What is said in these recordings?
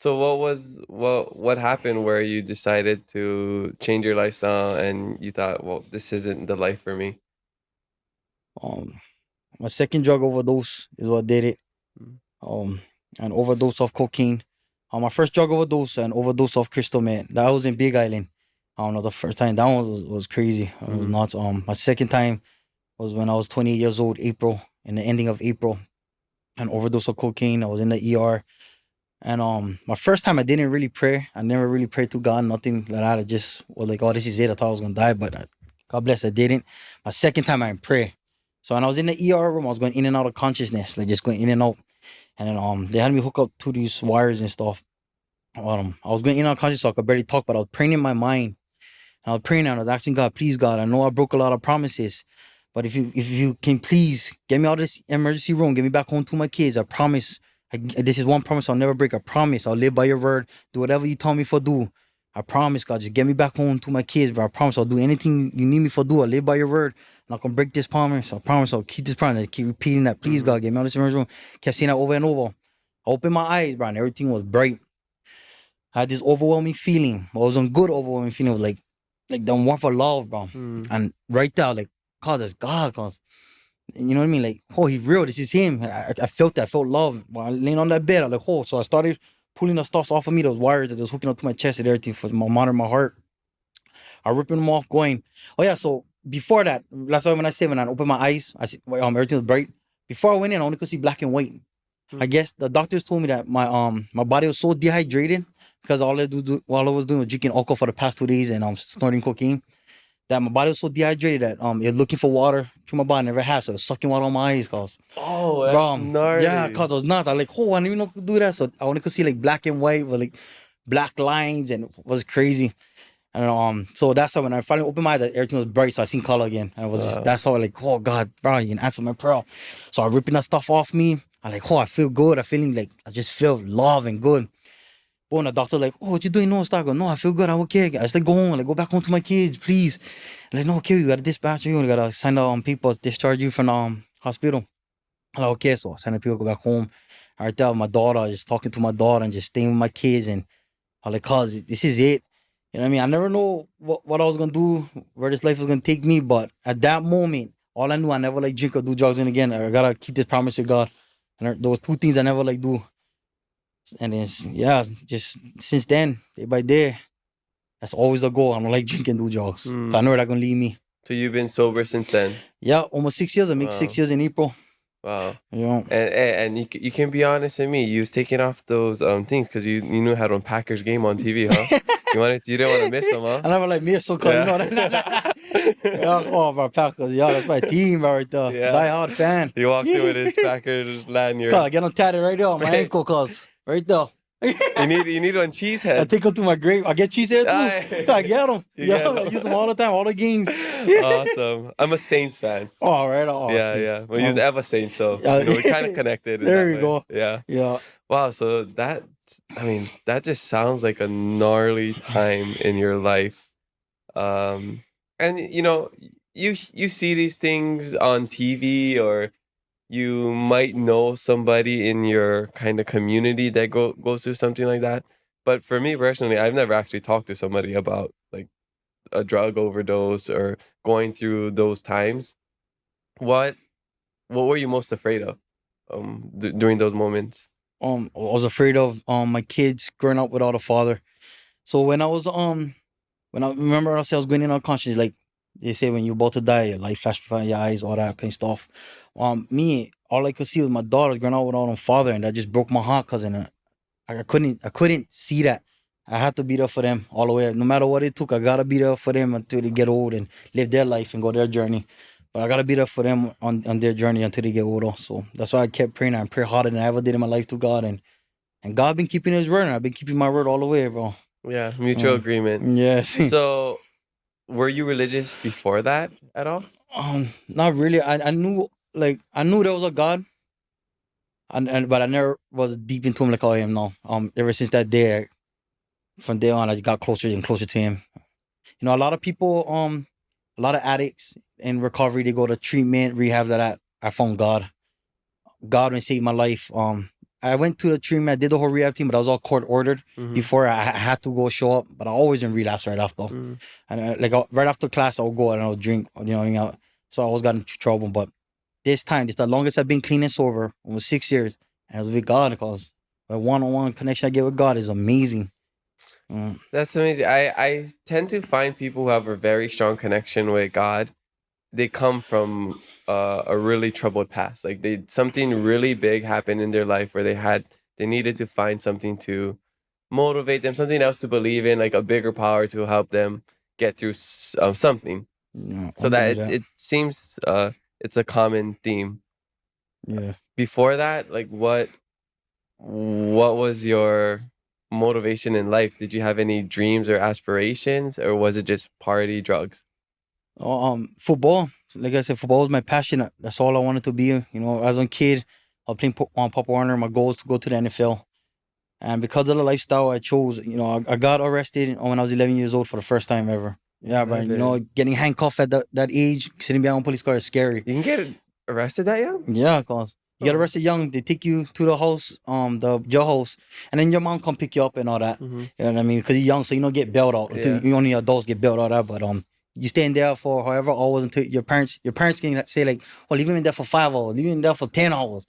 So what happened where you decided to change your lifestyle and you thought, well, this isn't the life for me? Um, my second drug overdose is what did it. Mm. Um, an overdose of cocaine. My first drug overdose, an overdose of crystal meth. That was in Big Island. I don't know the first time. That one was crazy. It was Mm. nuts. My second time was when I was 28 years old, April, in the ending of April. An overdose of cocaine. I was in the ER. And my first time I didn't really pray. I never really prayed to God, nothing like that. I just was like, oh, this is it. I thought I was gonna die, but God bless, I didn't. My second time I didn't pray. So when I was in the ER room, I was going in and out of consciousness, like just going in and out. And then they had me hook up to these wires and stuff. I was going in and out of consciousness, so I could barely talk, but I was praying in my mind. And I was praying and I was asking God, please God, I know I broke a lot of promises. But if you can please get me out of this emergency room, get me back home to my kids, I promise. This is one promise I'll never break. I promise I'll live by your word. Do whatever you tell me for do. I promise, God, just get me back home to my kids. But I promise I'll do anything you need me for do. I'll live by your word. I'm not gonna break this promise. I promise I'll keep this promise. I keep repeating that. Please, Mm-hmm. God, get me out of this emergency room. Kept saying that over and over. I opened my eyes, bro, and everything was bright. I had this overwhelming feeling. But it was a good overwhelming feeling. It was like the warmth of love, bro. Mm. And right there, like, cause it's God, cause you know what I mean? Like, oh, he's real. This is him. I felt that. I felt love. While I laying on that bed, I was like, oh. So I started pulling the stuff off of me, those wires that was hooking up to my chest and everything for my monitor, my heart. I ripping them off, going. Oh yeah. So before that, that's why when I say when I opened my eyes, I see everything was bright. Before I went in, I only could see black and white. I Mm. guess the doctors told me that my body was so dehydrated because all I was doing was drinking alcohol for the past 2 days and snorting cocaine, that my body was so dehydrated that it was looking for water through my body, never had, so it was sucking water on my eyes, cause Oh, that's bro, yeah, gnarly. cause I was nuts. I like, oh, I didn't even know I could do that. So I only could see like black and white with like black lines, and it was crazy. And so that's how when I finally opened my eyes, everything was bright. So I seen color again. And it was just, Wow. that's how like, oh God, bro, you can answer my prayer. So I ripping that stuff off me. I like, oh, I feel good. I feeling like I just feel love and good. But when the doctor like, oh, what you doing? No, start. I go, no, I feel good. I'm okay. I just like go home, like go back home to my kids, please. And like, no, okay, you gotta dispatch you. You gotta send out people discharge you from the hospital. I'm like, okay, so I send the people go back home. I right there with my daughter, just talking to my daughter and just staying with my kids. And I like, cause this is it. You know what I mean? I never know what I was gonna do, where this life was gonna take me. But at that moment, all I knew, I never like drink or do drugs. And again, I gotta keep this promise to God. And there was two things I never like do. And then yeah, just since then, day by day, that's always the goal. I don't like drinking, do drugs. 'Cause I Mm. know that gonna leave me. So you've been sober since then? Yeah, almost 6 years. I make Wow. 6 years in April. Wow. You know. And you can be honest with me. You was taking off those things because you knew how to Packers game on TV, huh? You didn't want to miss them, huh? I never like me so cause you Yeah. know that. Yeah, oh, bro, Packers. Yeah, that's my team right there. Yeah. Die hard fan. He walked in with his Packers lanyard. Cause I get them tatted right there on my Right. ankle, cause right there. You need one I cheesehead. take them to my grave. I get cheese here too. Aye. I get them. You Yeah, get I 'em. use them all the time, all the games. Awesome. I'm a Saints fan. All right, Yeah, awesome. yeah. We use Eva Saints, so we kind of connected in There that you way. go. Yeah. Yeah. Wow. So that just sounds like a gnarly time in your life. And you see these things on TV, or you might know somebody in your kind of community that goes through something like that. But for me personally, I've never actually talked to somebody about like a drug overdose or going through those times. What what were you most afraid of during those moments? I was afraid of my kids growing up without a father. So when I remember I was going in unconscious, like they say when you're about to die, your life flashed before your eyes, all that kind of stuff. Me, all I could see was my daughter growing up without a father, and that just broke my heart. Cause I couldn't see that. I had to be there for them all the way. No matter what it took, I gotta be there for them until they get old and live their life and go their journey. But I gotta be there for them on their journey until they get older. So that's why I kept praying and pray harder than I ever did in my life to God. And God been keeping his word, and I've been keeping my word all the way, bro. Yeah, mutual agreement. Yes. So, were you religious before that at all? Not really. I knew there was a God, and but I never was deep into him like I am now. Ever since that day, from day on, I got closer and closer to him. You know, a lot of people, a lot of addicts in recovery, they go to treatment, rehab. That I found God. God and saved my life. I went to the treatment. I did the whole rehab team, but I was all court ordered before I had to go show up. But I always in relapse right after. And right after class, I'll go and I'll drink. So I always got into trouble. But this time, it's the longest I've been clean and sober, almost 6 years. And it was with God, because the one-on-one connection I get with God is amazing. That's amazing. I tend to find people who have a very strong connection with God. They come from a really troubled past. Like something really big happened in their life where they needed to find something to motivate them, something else to believe in, like a bigger power to help them get through something. So that it seems it's a common theme. Yeah. Before that, like what was your motivation in life? Did you have any dreams or aspirations, or was it just party, drugs? Football. Like I said, football was my passion. That's all I wanted to be. As a kid, I was playing on Pop Warner. My goal was to go to the NFL. And because of the lifestyle I chose, I got arrested when I was 11 years old for the first time ever. Yeah, but getting handcuffed at that age, sitting behind a police car is scary. You can get arrested that young? Yeah, cause you get arrested young. They take you to the house, the jail house, and then your mom come pick you up and all that. You know what I mean? Because you're young, so you don't get bailed out. You only adults get bailed out. But you stay in there for however hours until your parents can say like, oh, leave him in there for 5 hours, leave him in there for 10 hours.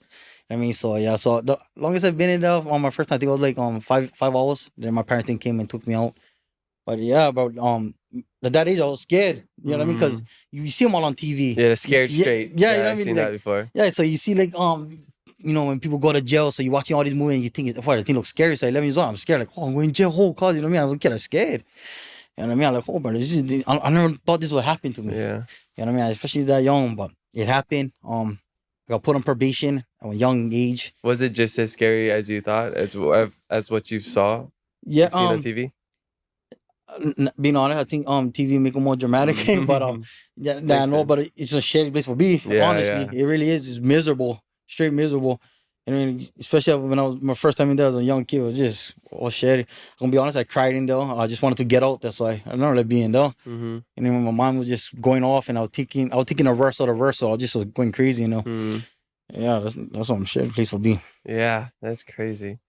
I mean, so yeah. So the longest I've been in there on my first time, I think it was like 5 hours. Then my parents came and took me out. But yeah, but at that age I was scared. You know what I mean? Because you see them all on TV. Yeah, scared straight. Yeah, you know what I mean? I've seen that before. Yeah, so you see like when people go to jail, so you're watching all these movies and you think, the thing looks scary. So 11 years old, I'm scared. Like, oh, I'm going to jail, whole cause. You know what I mean? I was kind of scared. You know what I mean? I'm like, oh, but I never thought this would happen to me. Yeah. You know what I mean? Especially that young, but it happened. I got put on probation at a young age. Was it just as scary as you thought, as what you saw? Yeah. Seen on TV? Being honest, I think TV make it more dramatic. But I know, but it's a shitty place for me. Yeah, honestly, it really is. It's miserable, straight miserable. I mean, especially when I was my first time in there as a young kid, it was just all shitty. I'm gonna be honest, I cried in there. I just wanted to get out. That's why I don't like being there. And then my mind was just going off, and I was taking a verse out of verse, so I just was going crazy. Yeah, that's some shitty place for me. Yeah, that's crazy.